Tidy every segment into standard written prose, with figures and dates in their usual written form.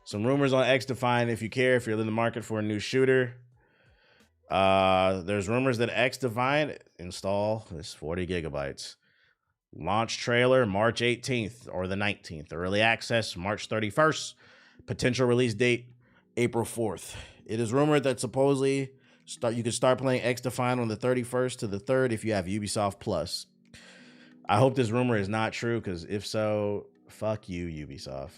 Some rumors on xDefiant if you care, if you're in the market for a new shooter. There's rumors that xDefiant install is 40 gigabytes. Launch trailer March 18th or the 19th. Early access March 31st. Potential release date April 4th. It is rumored that supposedly you can start playing xDefiant on the 31st to the 3rd if you have Ubisoft Plus. I hope this rumor is not true, because if so, fuck you, Ubisoft.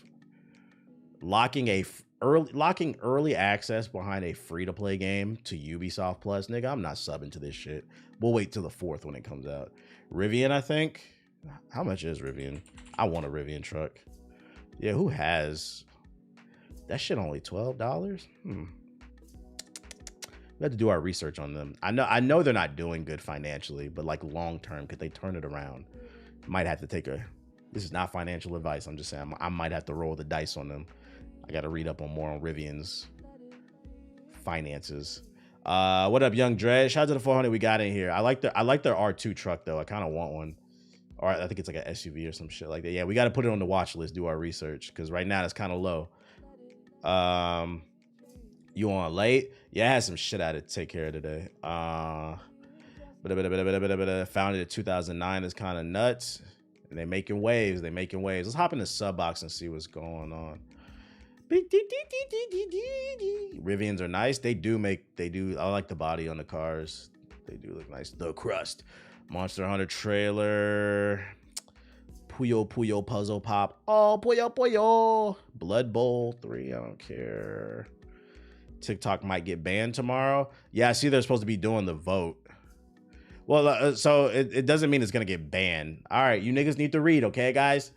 Locking early access behind a free-to-play game to Ubisoft Plus, nigga, I'm not subbing to this shit. We'll wait till the 4th when it comes out. Rivian, I think. How much is Rivian? I want a Rivian truck. Yeah, who has? That shit only $12? We have to do our research on them. I know they're not doing good financially, but like long term, could they turn it around? Might have to take this is not financial advice. I'm just saying I might have to roll the dice on them. I got to read up on more on Rivian's finances. What up, Young Dredge? Shout out to the 400 we got in here. I like their R2 truck though. I kind of want one. Or I think it's like an SUV or some shit like that. Yeah, we got to put it on the watch list, do our research, because right now it's kind of low. You on late? Yeah, I had some shit I had to take care of today. Founded in 2009 is kind of nuts. And they're making waves. Let's hop in the sub box and see what's going on. Rivians are nice. They do. I like the body on the cars. They do look nice. The crust. Monster Hunter trailer. Puyo Puzzle Pop. Oh, Puyo. Blood Bowl 3. I don't care. TikTok might get banned tomorrow. Yeah, I see they're supposed to be doing the vote. Well, so it doesn't mean it's going to get banned. All right, you niggas need to read, okay, guys?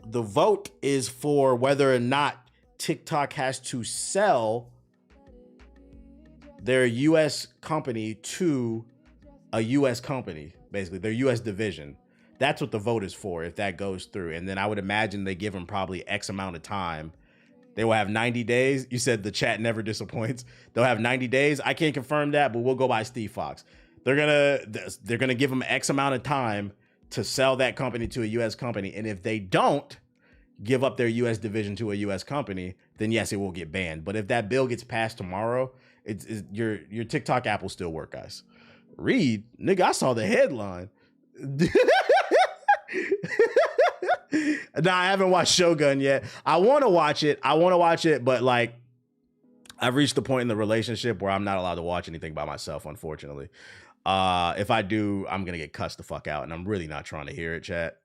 The vote is for whether or not TikTok has to sell their U.S. company to a U.S. company, basically, their U.S. division. That's what the vote is for, if that goes through. And then I would imagine they give them probably X amount of time. They will have 90 days. You said the chat never disappoints. They'll have 90 days. I can't confirm that, but we'll go by Steve Fox. They're gonna give them X amount of time to sell that company to a U.S. company. And if they don't give up their U.S. division to a U.S. company, then yes, it will get banned. But if that bill gets passed tomorrow, your TikTok app will still work, guys. Read, nigga, I saw the headline. Nah, I haven't watched Shogun yet. I want to watch it, but like, I've reached the point in the relationship where I'm not allowed to watch anything by myself, unfortunately. If I do, I'm gonna get cussed the fuck out, and I'm really not trying to hear it, chat.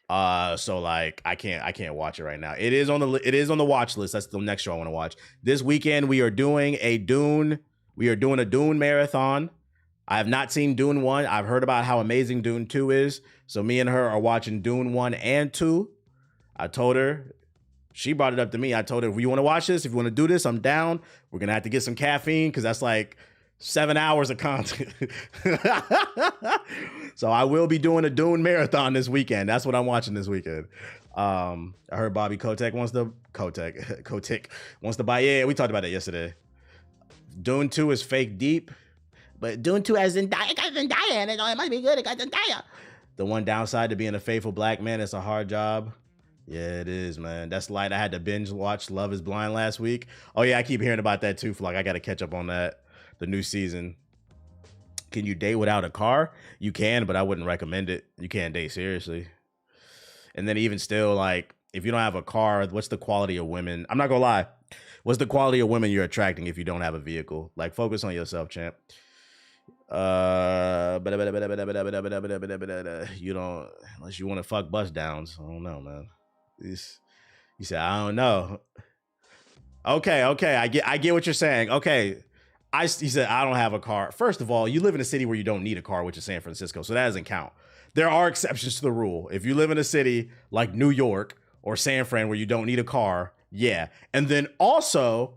So like, I can't watch it right now. It is on the watch list. That's the next show I want to watch. This weekend we are doing a Dune marathon. I have not seen Dune 1. I've heard about how amazing Dune 2 is. So me and her are watching Dune 1 and 2. I told her, she brought it up to me. I told her, if you want to watch this, if you want to do this, I'm down. We're going to have to get some caffeine because that's like 7 hours of content. So I will be doing a Dune marathon this weekend. That's what I'm watching this weekend. I heard Bobby Kotick wants to buy. Yeah, we talked about that yesterday. Dune 2 is fake deep. But Dune 2 has Zendaya, and it must be good. It got Zendaya. The one downside to being a faithful black man, it's a hard job. Yeah, it is, man. That's light. I had to binge watch Love is Blind last week. Oh, yeah, I keep hearing about that, too. Like, I got to catch up on that, the new season. Can you date without a car? You can, but I wouldn't recommend it. You can't date seriously. And then even still, like, if you don't have a car, what's the quality of women? I'm not going to lie. What's the quality of women you're attracting if you don't have a vehicle? Like, focus on yourself, champ. You don't, unless you want to fuck bust downs. I don't know, man. You said, I don't know. Okay. I get what you're saying. Okay. He said, I don't have a car. First of all, you live in a city where you don't need a car, which is San Francisco. So that doesn't count. There are exceptions to the rule. If you live in a city like New York or San Fran where you don't need a car, yeah. And then also,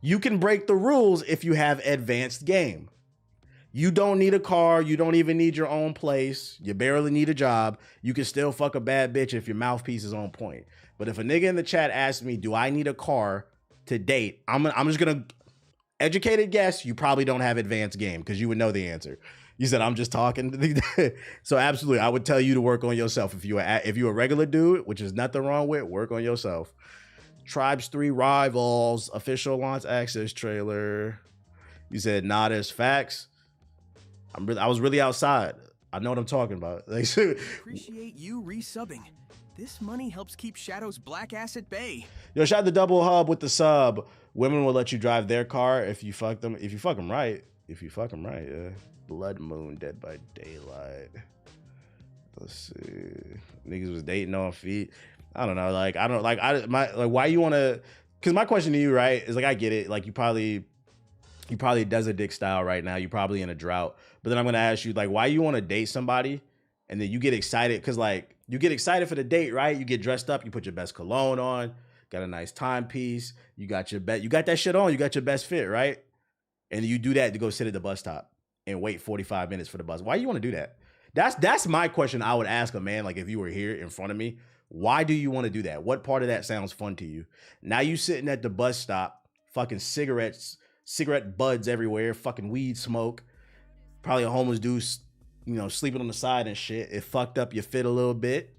you can break the rules if you have advanced game. You don't need a car. You don't even need your own place. You barely need a job. You can still fuck a bad bitch if your mouthpiece is on point. But if a nigga in the chat asks me, do I need a car to date? I'm just going to educated guess. You probably don't have advanced game because you would know the answer. You said, I'm just talking. So absolutely, I would tell you to work on yourself. If you're a regular dude, which is nothing wrong with, work on yourself. Tribes 3 Rivals official launch access trailer. You said nah, there's facts. I was really outside. I know what I'm talking about. Appreciate you resubbing. This money helps keep Shadow's black ass at bay. Yo, shout out the double hub with the sub. Women will let you drive their car if you fuck them. If you fuck them right. If you fuck them right, yeah. Blood Moon, Dead by Daylight. Let's see. Niggas was dating on feet. I don't know. Like, I don't like. Why you want to? Because my question to you, right, is like, I get it. Like, you probably desert dick style right now. You probably in a drought. But then I'm gonna ask you, like, why you want to date somebody, and then you get excited because, like, you get excited for the date, right? You get dressed up. You put your best cologne on. Got a nice timepiece. You got that shit on. You got your best fit, right? And you do that to go sit at the bus stop and wait 45 minutes for the bus. Why you want to do that? That's my question I would ask a man, like, if you were here in front of me. Why do you want to do that? What part of that sounds fun to you? Now you sitting at the bus stop, fucking cigarette buds everywhere, fucking weed smoke. Probably a homeless dude, you know, sleeping on the side and shit. It fucked up your fit a little bit.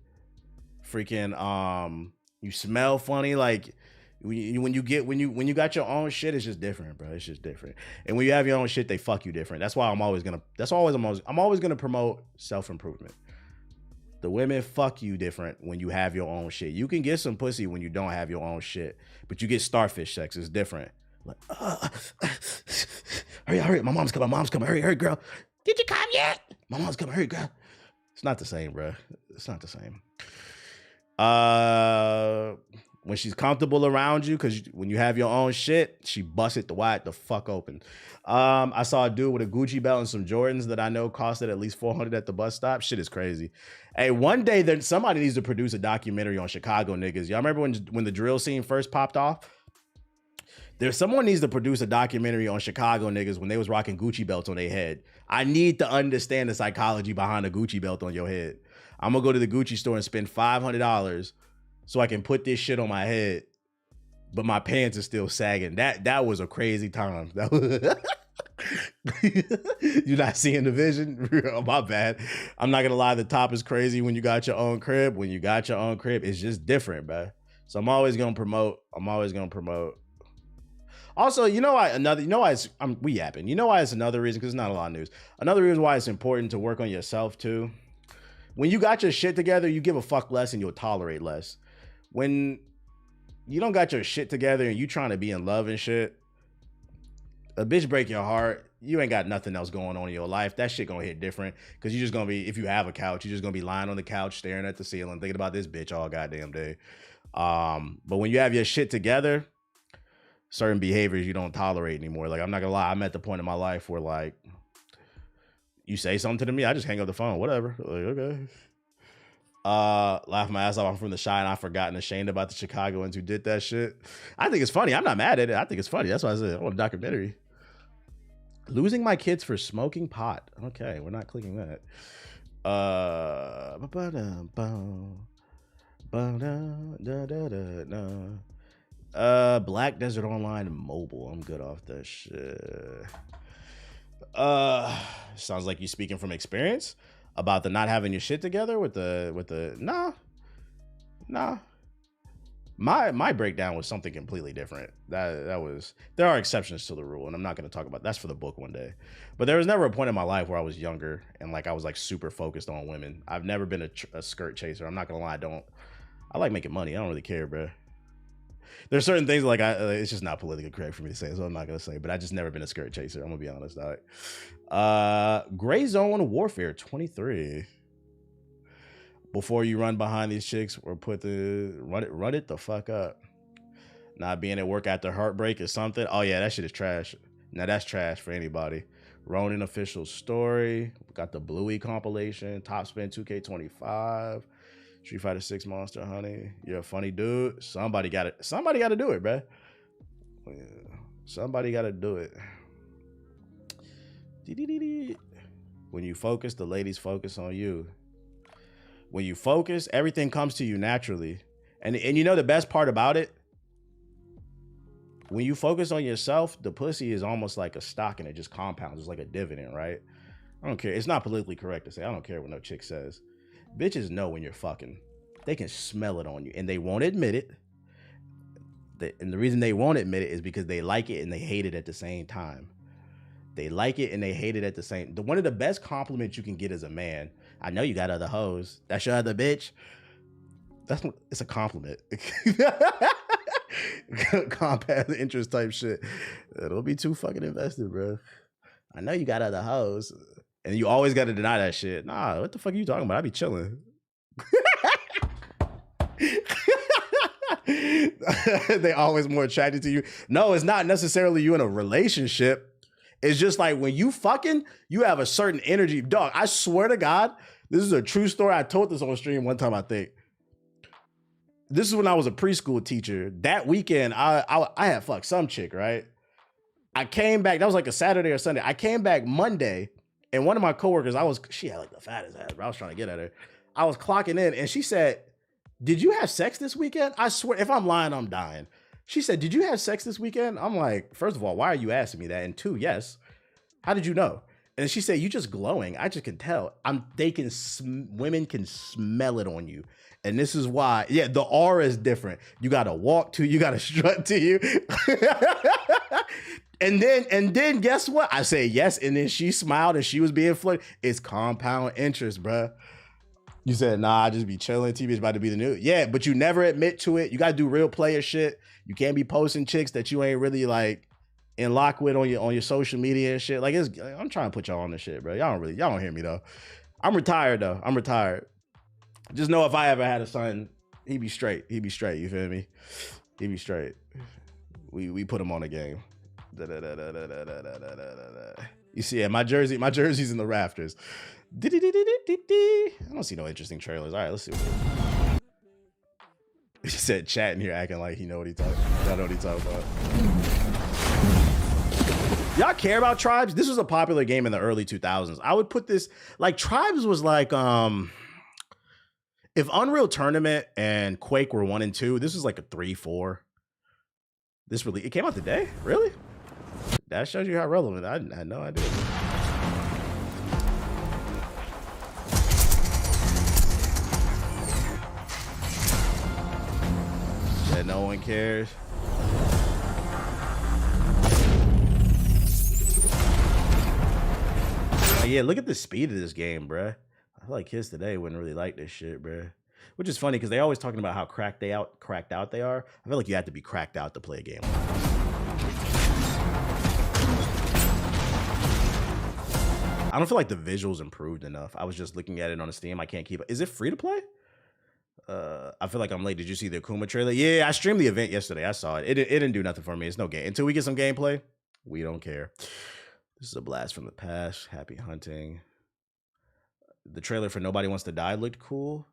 Freaking you smell funny. Like, when you got your own shit, it's just different, bro. It's just different. And when you have your own shit, they fuck you different. That's why I'm always gonna promote self-improvement. The women fuck you different when you have your own shit. You can get some pussy when you don't have your own shit, but you get starfish sex. It's different. Like, hurry, my mom's coming, hurry, girl. Did you come yet? My mom's coming, hurry, girl. It's not the same, bro. It's not the same. When she's comfortable around you, because when you have your own shit, she busts it wide the fuck open. I saw a dude with a Gucci belt and some Jordans that I know costed at least $400 at the bus stop. Shit is crazy. Hey, one day somebody needs to produce a documentary on Chicago niggas. Y'all remember when the drill scene first popped off? Someone needs to produce a documentary on Chicago niggas when they was rocking Gucci belts on their head. I need to understand the psychology behind a Gucci belt on your head. I'm gonna go to the Gucci store and spend $500 so I can put this shit on my head, but my pants are still sagging. That was a crazy time. That was You're not seeing the vision? Oh, my bad. I'm not gonna lie, the top is crazy when you got your own crib. When you got your own crib, it's just different, bro. So I'm always gonna promote. Also, you know why we yapping. You know why it's another reason, because it's not a lot of news. Another reason why it's important to work on yourself too. When you got your shit together, you give a fuck less and you'll tolerate less. When you don't got your shit together and you trying to be in love and shit, a bitch break your heart, you ain't got nothing else going on in your life. That shit gonna hit different, because you're just gonna be, if you have a couch, you're just gonna be lying on the couch staring at the ceiling thinking about this bitch all goddamn day. But when you have your shit together, certain behaviors you don't tolerate anymore. Like, I'm not gonna lie, I'm at the point in my life where, like, you say something to me, I just hang up the phone, whatever. Like, okay. Laugh my ass off. I'm from the Shy and I've forgotten, ashamed about the Chicagoans who did that shit. I think it's funny. I'm not mad at it. I think it's funny. That's why I said I want a documentary. Losing my kids for smoking pot. Okay, we're not clicking that. Black Desert Online Mobile. I'm good off that shit. Sounds like you speaking from experience about the not having your shit together with the nah. My breakdown was something completely different. That was, there are exceptions to the rule, and I'm not going to talk about that's for the book one day. But there was never a point in my life where I was younger and like I was like super focused on women. I've never been a skirt chaser. I'm not going to lie. I like making money. I don't really care, bro. There's certain things like it's just not politically correct for me to say, so I'm not gonna say. But I just never been a skirt chaser. I'm gonna be honest. All right. Gray Zone Warfare 23. Before you run behind these chicks or run it the fuck up. Not being at work after heartbreak or something. Oh yeah, that shit is trash. Now that's trash for anybody. Ronin official story. Got the Bluey compilation. Top Spin 2K25. Street Fighter 6 Monster Honey. You're a funny dude. Somebody got to do it, bro. Yeah. Somebody got to do it. When you focus, the ladies focus on you. When you focus, everything comes to you naturally. And you know the best part about it? When you focus on yourself, the pussy is almost like a stock and it just compounds. It's like a dividend, right? I don't care. It's not politically correct to say. I don't care what no chick says. Bitches know when you're fucking. They can smell it on you and they won't admit it. And the reason they won't admit it is because they like it and they hate it at the same time. They like it and they hate it at the same. One of the best compliments you can get as a man. I know you got other hoes. That's your other bitch. It's a compliment. Compound interest type shit. Don't be too fucking invested, bro. I know you got other hoes. And you always got to deny that shit. Nah, what the fuck are you talking about? I be chilling. They always more attracted to you. No, it's not necessarily you in a relationship. It's just like when you fucking, you have a certain energy. Dog, I swear to God, this is a true story. I told this on stream one time, I think. This is when I was a preschool teacher. That weekend, I had fucked some chick, right? I came back, that was like a Saturday or Sunday. I came back Monday, and one of my coworkers, she had like the fattest ass, bro. I was trying to get at her. I was clocking in, and she said, did you have sex this weekend? I swear, if I'm lying, I'm dying. She said, did you have sex this weekend? I'm like, first of all, why are you asking me that? And two, yes. How did you know? And she said, you just glowing. I just can tell. Women can smell it on you. And this is why, yeah, the aura is different. You got to walk to you, got to strut to you. And then guess what? I say yes. And then she smiled and she was being flirted. It's compound interest, bruh. You said, nah, I just be chilling. TV's about to be the new. Yeah, but you never admit to it. You got to do real player shit. You can't be posting chicks that you ain't really like in lock with on your social media and shit. Like, I'm trying to put y'all on this shit, bro. Y'all don't hear me though. I'm retired though. I'm retired. Just know if I ever had a son, he'd be straight. He'd be straight. You feel me? He'd be straight. We put him on a game. You see, yeah, my jersey's in the rafters. I don't see no interesting trailers. All right, let's see. He said chat in here acting like he know what he talking. Y'all know what he talking about. Y'all care about Tribes? This was a popular game in the early 2000s. I would put this like Tribes was like if Unreal Tournament and Quake were 1 and 2, this was like a 3-4. It came out today? Really? That shows you how relevant. I had no idea. That no one cares. Yeah, look at the speed of this game, bruh. I feel like kids today wouldn't really like this shit, bruh. Which is funny because they always talking about how cracked out they are. I feel like you have to be cracked out to play a game. I don't feel like the visuals improved enough. I was just looking at it on Steam. I can't keep it. Is it free to play? I feel like I'm late. Did you see the Akuma trailer? Yeah, I streamed the event yesterday. I saw it. It didn't do nothing for me. It's no game. Until we get some gameplay, we don't care. This is a blast from the past. Happy hunting. The trailer for Nobody Wants to Die looked cool.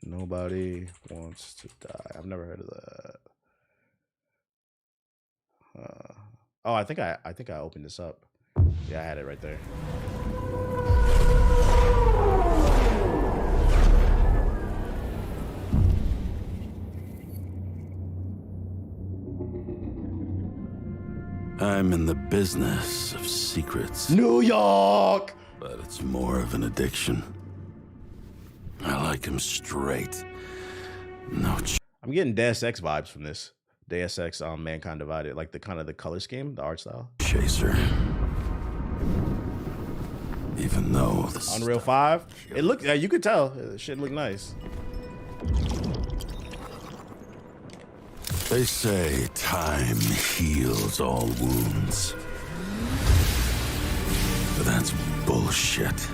Nobody Wants to Die. I've never heard of that. Oh, I think I opened this up. Yeah, I had it right there. I'm in the business of secrets. New York! But it's more of an addiction. I like him straight. No. I'm getting Deus Ex vibes from this. Deus Ex Mankind Divided. Like the kind of the color scheme, the art style. Chaser. Even though the Unreal 5. It looked, you could tell. The shit looked nice. They say time heals all wounds. But that's bullshit.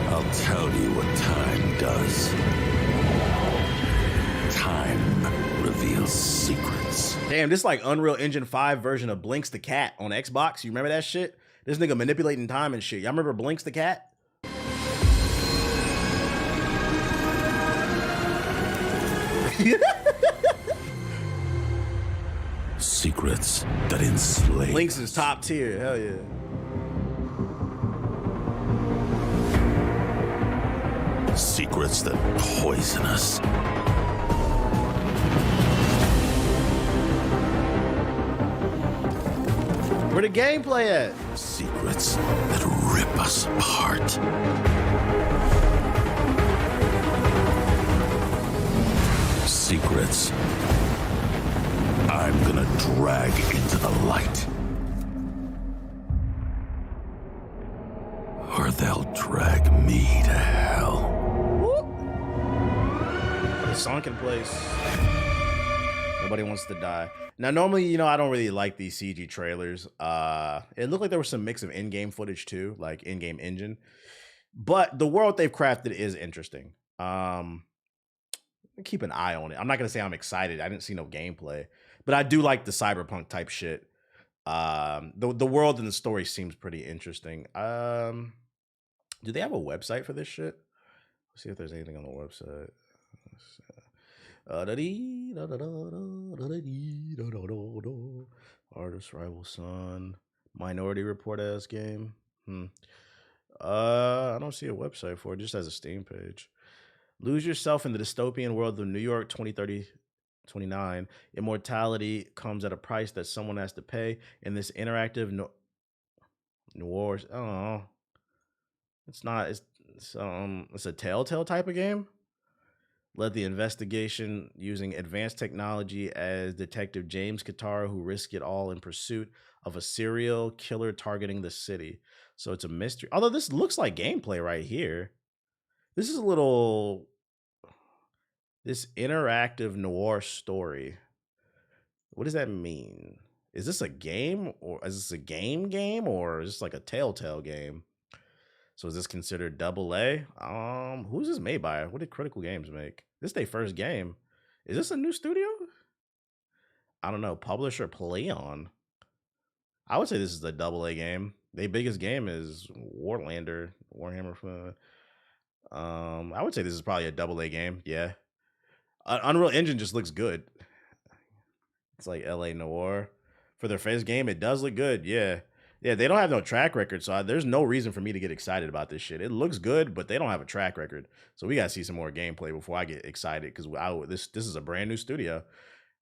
I'll tell you what time does. Time reveals secrets. Damn, this like Unreal Engine 5 version of Blinks the Cat on Xbox. You remember that shit? This nigga manipulating time and shit. Y'all remember Blinks the Cat? Secrets that enslave. Blinks is top tier. Hell yeah. Secrets that poison us. Where the gameplay at? Secrets that rip us apart. Secrets I'm gonna drag into the light. Or they'll drag me to hell. The sunken place. Nobody wants to die. Now, normally, you know, I don't really like these CG trailers. It looked like there was some mix of in-game footage too, like in-game engine. But the world they've crafted is interesting. Keep an eye on it. I'm not gonna say I'm excited. I didn't see no gameplay, but I do like the cyberpunk type shit. The world and the story seems pretty interesting. Do they have a website for this shit? Let's see if there's anything on the website. Artist Rival Son, Minority Report ass game. I don't see a website for it. It just has a Steam page. Lose yourself in the dystopian world of New York 2029. Immortality comes at a price that someone has to pay. In this interactive noir, I don't know. It's not. It's a Telltale type of game. Led the investigation using advanced technology as Detective James Katara, who risked it all in pursuit of a serial killer targeting the city. So it's a mystery. Although this looks like gameplay right here. This is a little. This interactive noir story. What does that mean? Is this a game, or is this a game, or is this like a Telltale game? So is this considered AA? Who's this made by? What did Critical Games make? This is their first game. Is this a new studio? I don't know. Publisher Playon. I would say this is a AA game. Their biggest game is Warhammer. I would say this is probably a AA game. Yeah. Unreal Engine just looks good. It's like LA Noire. For their first game, it does look good. Yeah. Yeah, they don't have no track record, so there's no reason for me to get excited about this shit. It looks good, but they don't have a track record. So we got to see some more gameplay before I get excited, because this is a brand new studio.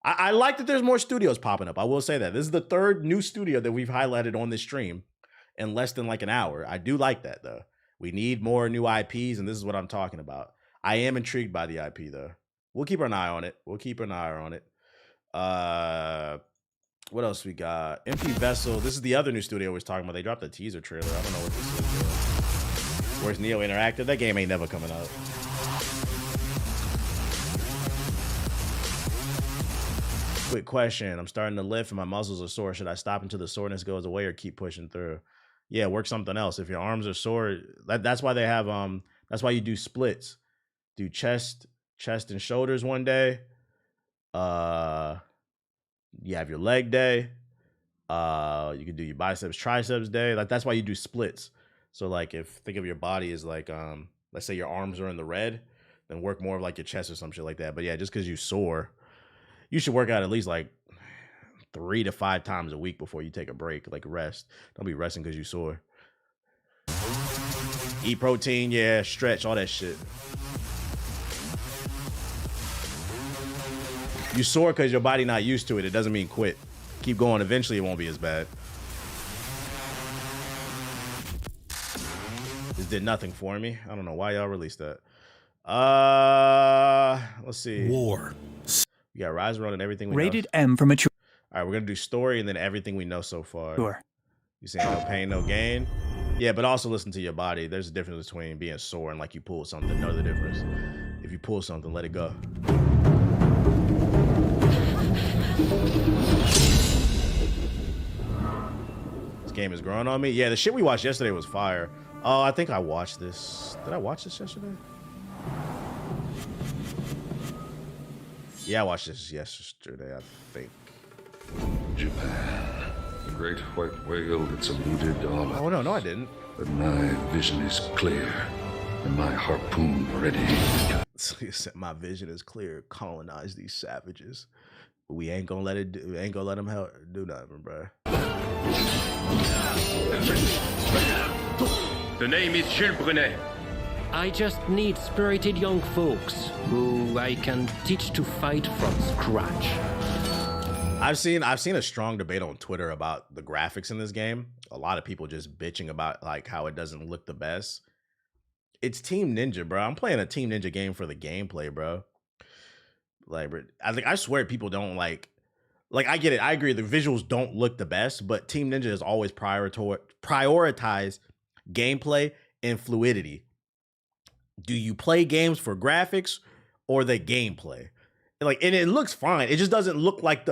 I like that there's more studios popping up. I will say that. This is the third new studio that we've highlighted on this stream in less than like an hour. I do like that, though. We need more new IPs, and this is what I'm talking about. I am intrigued by the IP, though. We'll keep an eye on it. What else we got? Empty Vessel. This is the other new studio we was talking about. They dropped a teaser trailer. I don't know what this is, though. Where's Neo Interactive? That game ain't never coming out. Quick question. I'm starting to lift and my muscles are sore. Should I stop until the soreness goes away or keep pushing through? Yeah, work something else. If your arms are sore, that's why they have that's why you do splits. Do chest and shoulders one day. You have your leg day. You can do your biceps, triceps day. Like that's why you do splits. So like think of your body as like let's say your arms are in the red, then work more of like your chest or some shit like that. But yeah, just because you sore, you should work out at least like 3 to 5 times a week before you take a break, like rest. Don't be resting because you sore. Eat protein, yeah, stretch, all that shit. You sore because your body not used to it. It doesn't mean quit. Keep going. Eventually, it won't be as bad. This did nothing for me. I don't know why y'all released that. Let's see. War. We got Rise Run and everything we Rated know. M for mature. All right, we're gonna do story and then everything we know so far. Sure. You saying no pain, no gain? Yeah, but also listen to your body. There's a difference between being sore and like you pull something. Know the difference. If you pull something, let it go. This game is growing on me. Yeah, the shit we watched yesterday was fire. Oh, I think I watched this. Did I watch this yesterday? Yeah, I watched this yesterday, I think. Japan. The great white whale that's eluded all. Oh, no, I didn't. But my vision is clear, and my harpoon ready. My vision is clear. Colonize these savages. But we ain't gonna let it. We ain't gonna let them do nothing, bro. The name is Jules Brunet. I just need spirited young folks who I can teach to fight from scratch. I've seen a strong debate on Twitter about the graphics in this game. A lot of people just bitching about like how it doesn't look the best. It's Team Ninja, bro. I'm playing a Team Ninja game for the gameplay, bro. Like, I swear people don't like I get it. I agree. The visuals don't look the best, but Team Ninja has always prioritized gameplay and fluidity. Do you play games for graphics or the gameplay? Like, and it looks fine. It just doesn't look like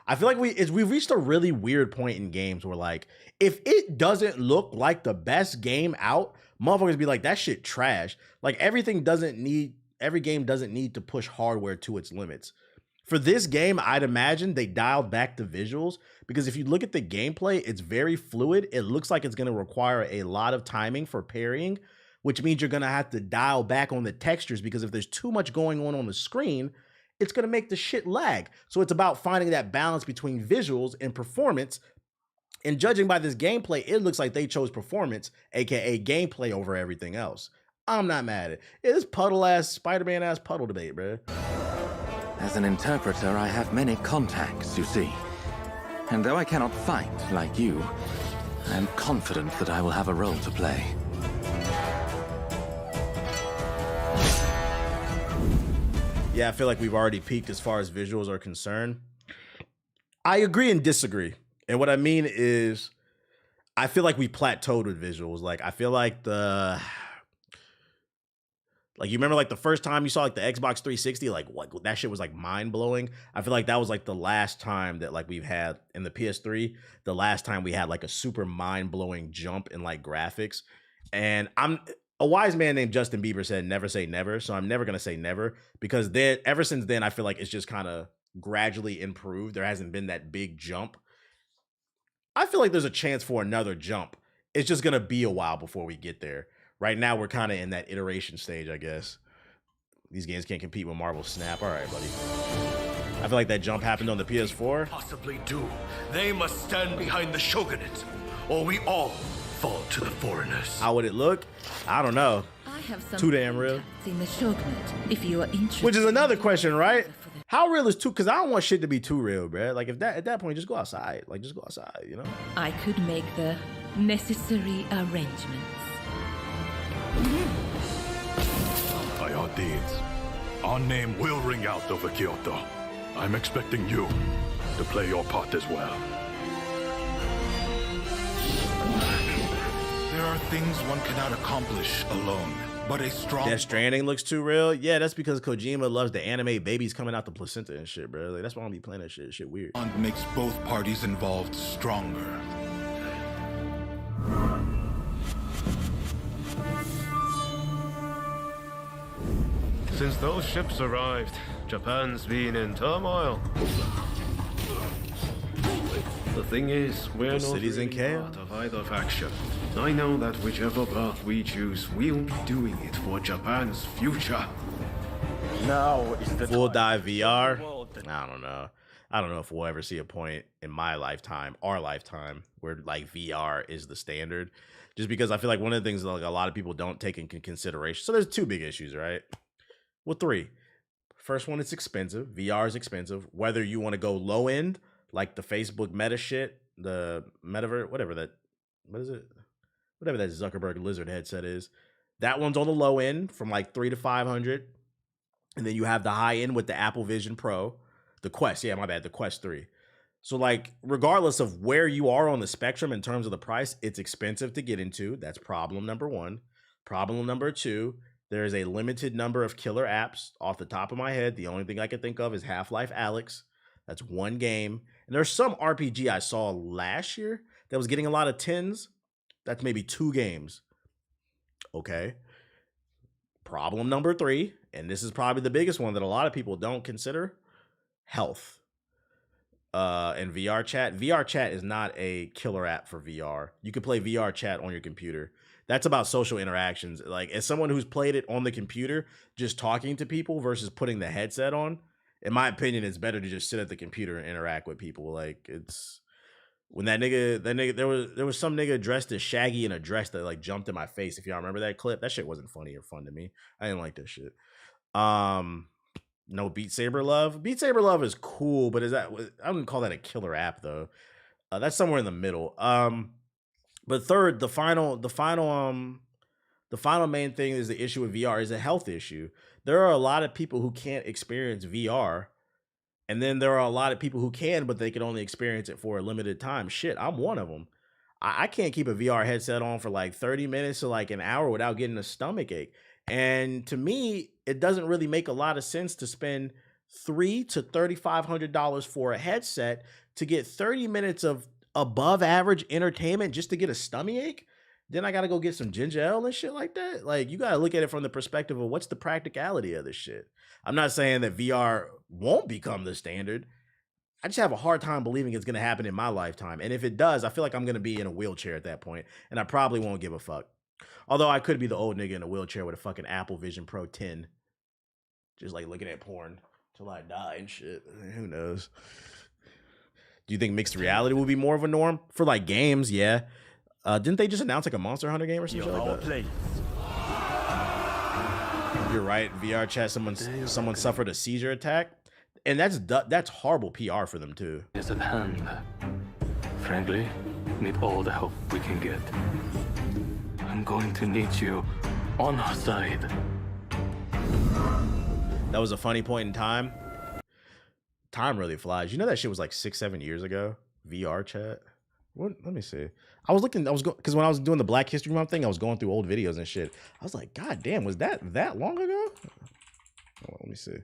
I feel like we've reached a really weird point in games where like, if it doesn't look like the best game out, motherfuckers be like, that shit trash. Like every game doesn't need to push hardware to its limits. For this game, I'd imagine they dialed back the visuals because if you look at the gameplay, it's very fluid. It looks like it's going to require a lot of timing for parrying, which means you're going to have to dial back on the textures because if there's too much going on the screen, it's going to make the shit lag. So it's about finding that balance between visuals and performance. And judging by this gameplay, it looks like they chose performance, aka gameplay, over everything else. I'm not mad at it. It's puddle-ass, Spider-Man-ass puddle debate, bro. As an interpreter, I have many contacts, you see. And though I cannot fight like you, I am confident that I will have a role to play. Yeah, I feel like we've already peaked as far as visuals are concerned. I agree and disagree. And what I mean is, I feel like we plateaued with visuals. Like, I feel like you remember like the first time you saw like the Xbox 360, like what that shit was like mind blowing. I feel like that was like the last time that like we've had in the PS3, the last time we had like a super mind blowing jump in like graphics. And a wise man named Justin Bieber said, never say never. So I'm never going to say never because then ever since then, I feel like it's just kind of gradually improved. There hasn't been that big jump. I feel like there's a chance for another jump. It's just going to be a while before we get there. Right now, we're kind of in that iteration stage, I guess. These games can't compete with Marvel Snap. All right, buddy. I feel like that jump happened on the PS4. Possibly do. They must stand behind the shogunate, or we all fall to the foreigners. How would it look? I don't know. I have some too damn real. In the shogunate, if you are interested. Which is another question, right? How real is too? Because I don't want shit to be too real, bro. Like if at that point, just go outside. Like just go outside, you know? I could make the necessary arrangements. By our deeds, our name will ring out over Kyoto. I'm expecting you to play your part as well. There are things one cannot accomplish alone, but a strong... Death Stranding looks too real? Yeah, that's because Kojima loves to animate babies coming out the placenta and shit, bro. Like, that's why I'm be playing that shit. Shit weird. Makes both parties involved stronger. Since those ships arrived, Japan's been in turmoil. The thing is, we're not city's in really chaos. part of either faction. I know that whichever path we choose, we'll be doing it for Japan's future. Now is the Full dive VR? I don't know. I don't know if we'll ever see a point in my lifetime, our lifetime, where like VR is the standard. Just because I feel like one of the things like a lot of people don't take into consideration. So there's two big issues, right? Well, three. First one, it's expensive. VR is expensive. Whether you want to go low end, like the Facebook Meta shit, the Metaverse, whatever that Zuckerberg lizard headset is. That one's on the low end from like $300 to $500. And then you have the high end with the Apple Vision Pro. The Quest, the Quest 3. So like, regardless of where you are on the spectrum in terms of the price, it's expensive to get into. That's problem number one. Problem number two, there is a limited number of killer apps. Off the top of my head, the only thing I can think of is Half-Life Alyx. That's one game. And there's some RPG I saw last year that was getting a lot of 10s. That's maybe 2 games. Okay. Problem number 3, and this is probably the biggest one that a lot of people don't consider, health. And VR chat. VR chat is not a killer app for VR. You can play VR chat on your computer. That's about social interactions. Like, as someone who's played it on the computer, just talking to people versus putting the headset on, in my opinion, it's better to just sit at the computer and interact with people. Like, it's when that nigga, there was some nigga dressed as Shaggy in a dress that like jumped in my face. If y'all remember that clip, that shit wasn't funny or fun to me. I didn't like that shit. No Beat Saber love. Beat Saber love is cool, but I wouldn't call that a killer app though. That's somewhere in the middle. But third, the final main thing is the issue with VR is a health issue. There are a lot of people who can't experience VR, and then there are a lot of people who can, but they can only experience it for a limited time. Shit, I'm one of them. I can't keep a VR headset on for like 30 minutes to like an hour without getting a stomach ache. And to me, it doesn't really make a lot of sense to spend $300 to $3,500 for a headset to get 30 minutes of above average entertainment just to get a stomach ache. Then I gotta go get some ginger ale and shit like that. Like, you gotta look at it from the perspective of what's the practicality of this shit. I'm not saying that VR won't become the standard. I just have a hard time believing it's gonna happen in my lifetime. And if it does, I feel like I'm gonna be in a wheelchair at that point, and I probably won't give a fuck. Although I could be the old nigga in a wheelchair with a fucking Apple Vision Pro 10, just like looking at porn till I die and shit. Who knows? Do you think mixed reality will be more of a norm for like games? Yeah. Didn't they just announce like a Monster Hunter game or something like that? You're right. VR chat. Someone suffered a seizure attack, and that's horrible PR for them too. Is at hand. Frankly, need all the help we can get. I'm going to need you on our side. That was a funny point in time. Time really flies. You know that shit was like 6-7 years ago. VR chat. What? Let me see. Because when I was doing the Black History Month thing, I was going through old videos and shit. I was like, God damn, was that long ago? Oh, let me see.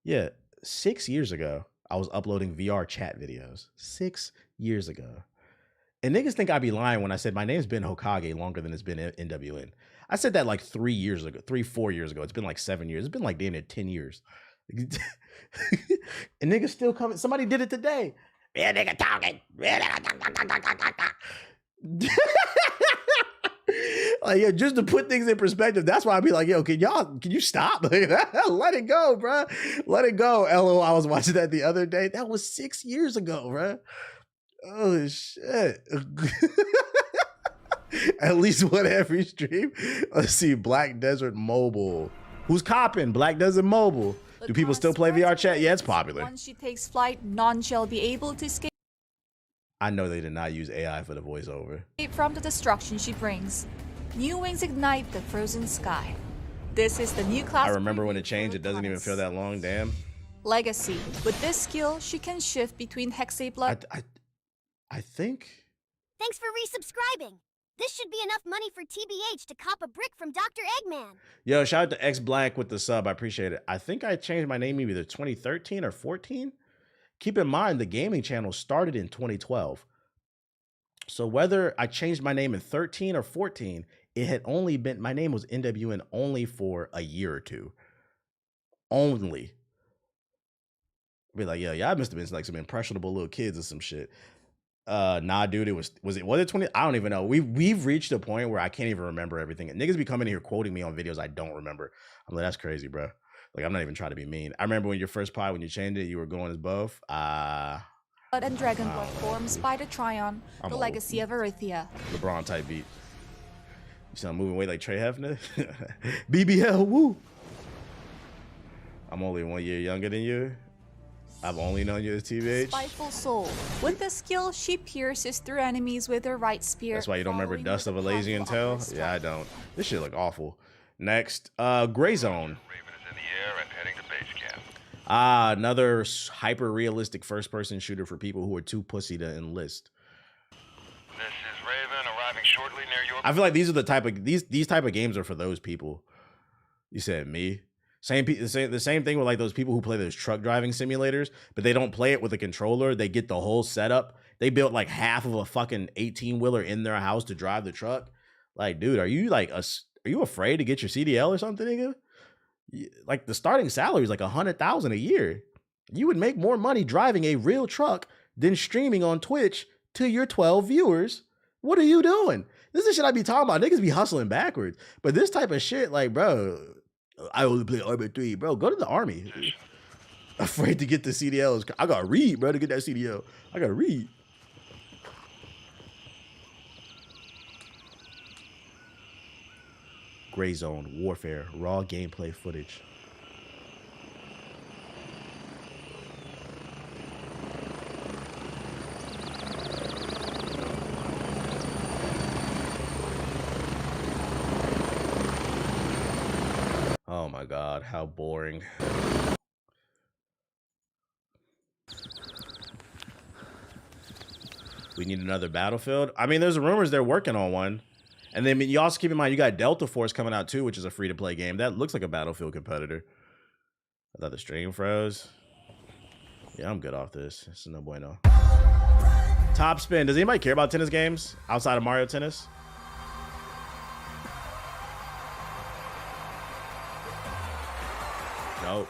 Yeah, 6 years ago, I was uploading VR chat videos. 6 years ago. And niggas think I'd be lying when I said my name's been Hokage longer than it's been NWN. I said that like 4 years ago. It's been like 7 years. It's been like damn near 10 years. And niggas still coming. Somebody did it today. Yeah, nigga talking. Like, yo, just to put things in perspective, that's why I'd be like, yo, can you stop? Let it go, bro. Let it go. LOL, I was watching that the other day. That was 6 years ago, bro. Oh, shit. At least one every stream. Let's see, Black Desert Mobile. Who's copping? Black Desert Mobile. Do people still play VR chat? Yeah, it's popular. Once she takes flight, none shall be able to escape I know they did not use AI for the voiceover. from the destruction she brings. New wings ignite the frozen sky. This is the new class. I remember when it changed. It doesn't even feel that long. Damn. Legacy. With this skill, she can shift between hexablood. I think. Thanks for resubscribing. This should be enough money for TBH to cop a brick from Dr. Eggman. Yo, shout out to X Black with the sub. I appreciate it. I think I changed my name either 2013 or 14. Keep in mind, the gaming channel started in 2012. So whether I changed my name in 13 or 14, it had only been, my name was NWN only for a year or two. Only. Be like, yo, y'all must have been like some impressionable little kids or some shit. Nah, dude, was it 20? I don't even know. We've reached a point where I can't even remember everything. Niggas be coming here quoting me on videos I don't remember. I'm like, that's crazy, bro. Like, I'm not even trying to be mean. I remember when your first pod, when you changed it, you were going as both. Blood and Dragonborn forms by the Tryon, the legacy of Erythia. LeBron type beat. You sound moving weight like Trey Hefner. BBL, woo. I'm only 1 year younger than you. I've only known you as TBH. Spiteful soul. With the skill, she pierces through enemies with her right spear. That's why you don't remember Dust of Elysian Tale? Yeah, I don't. This shit look awful. Next, Gray Zone. Raven is in the air and heading to base camp. Another hyper-realistic first-person shooter for people who are too pussy to enlist. This is Raven arriving shortly near your... I feel like these are the type of these type of games are for those people. You said me. The same thing with like those people who play those truck driving simulators, but they don't play it with a controller. They get the whole setup. They built like half of a fucking 18-wheeler in their house to drive the truck. Like, dude, are you afraid to get your CDL or something, nigga? Like, the starting salary is like $100,000 a year. You would make more money driving a real truck than streaming on Twitch to your 12 viewers. What are you doing? This is shit I be talking about. Niggas be hustling backwards. But this type of shit, like, bro, I only play Army 3. Bro, go to the Army. Afraid to get the CDLs. I gotta read, bro, to get that CDL. I gotta read. Gray Zone, Warfare, raw gameplay footage. my God, how boring. We need another Battlefield. I mean, there's rumors they're working on one. And then you also keep in mind, you got Delta Force coming out too, which is a free-to-play game. That looks like a Battlefield competitor. I thought the stream froze. Yeah, I'm good off this. This is no bueno. Top spin. Does anybody care about tennis games outside of Mario Tennis? Nope.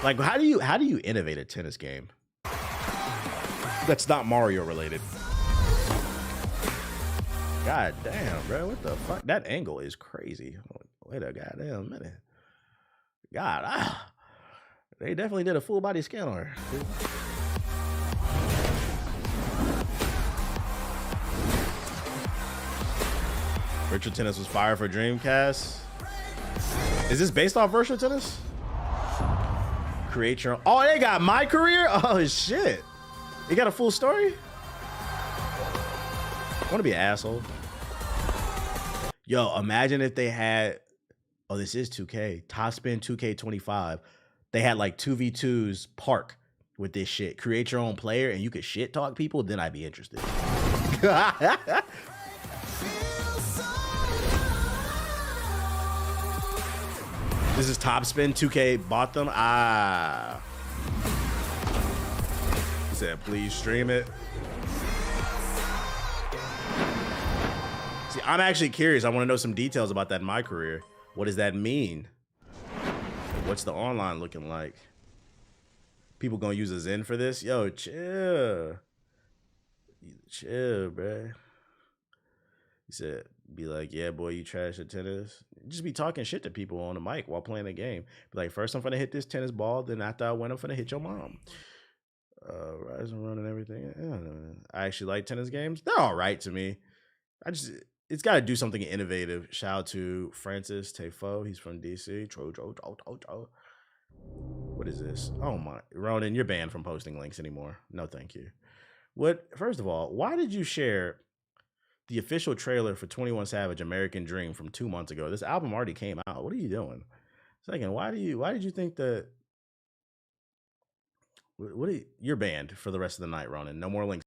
Like, how do you innovate a tennis game that's not Mario related? God damn, bro. What the fuck? That angle is crazy. Wait a goddamn minute. God, they definitely did a full body scan on her. Virtual Tennis was fire for Dreamcast. Is this based off Virtual Tennis? Create your own. Oh, they got My Career? Oh, shit. You got a full story? I want to be an asshole. Yo, imagine if they had, oh, this is 2K. Top Spin 2K25. They had like 2v2s park with this shit. Create your own player and you could shit talk people, then I'd be interested. This is Top Spin. 2K bought them. Ah. He said, please stream it. See, I'm actually curious. I want to know some details about that in My Career. What does that mean? What's the online looking like? People gonna use a Zen for this? Yo, chill. Chill, bruh. He said, be like, yeah, boy, you trash at tennis. Just be talking shit to people on the mic while playing the game. Be like, first I'm finna hit this tennis ball, then after I win, I'm finna hit your mom. Rise and run and everything. I actually like tennis games. They're all right to me. It's got to do something innovative. Shout out to Francis Tefo. He's from DC. What is this? Oh my, Ronan, you're banned from posting links anymore. No, thank you. What? First of all, why did you share the official trailer for 21 Savage American Dream from 2 months ago? This album already came out. What are you doing? Second, why did you think that? You're banned for the rest of the night, Ronan. No more links.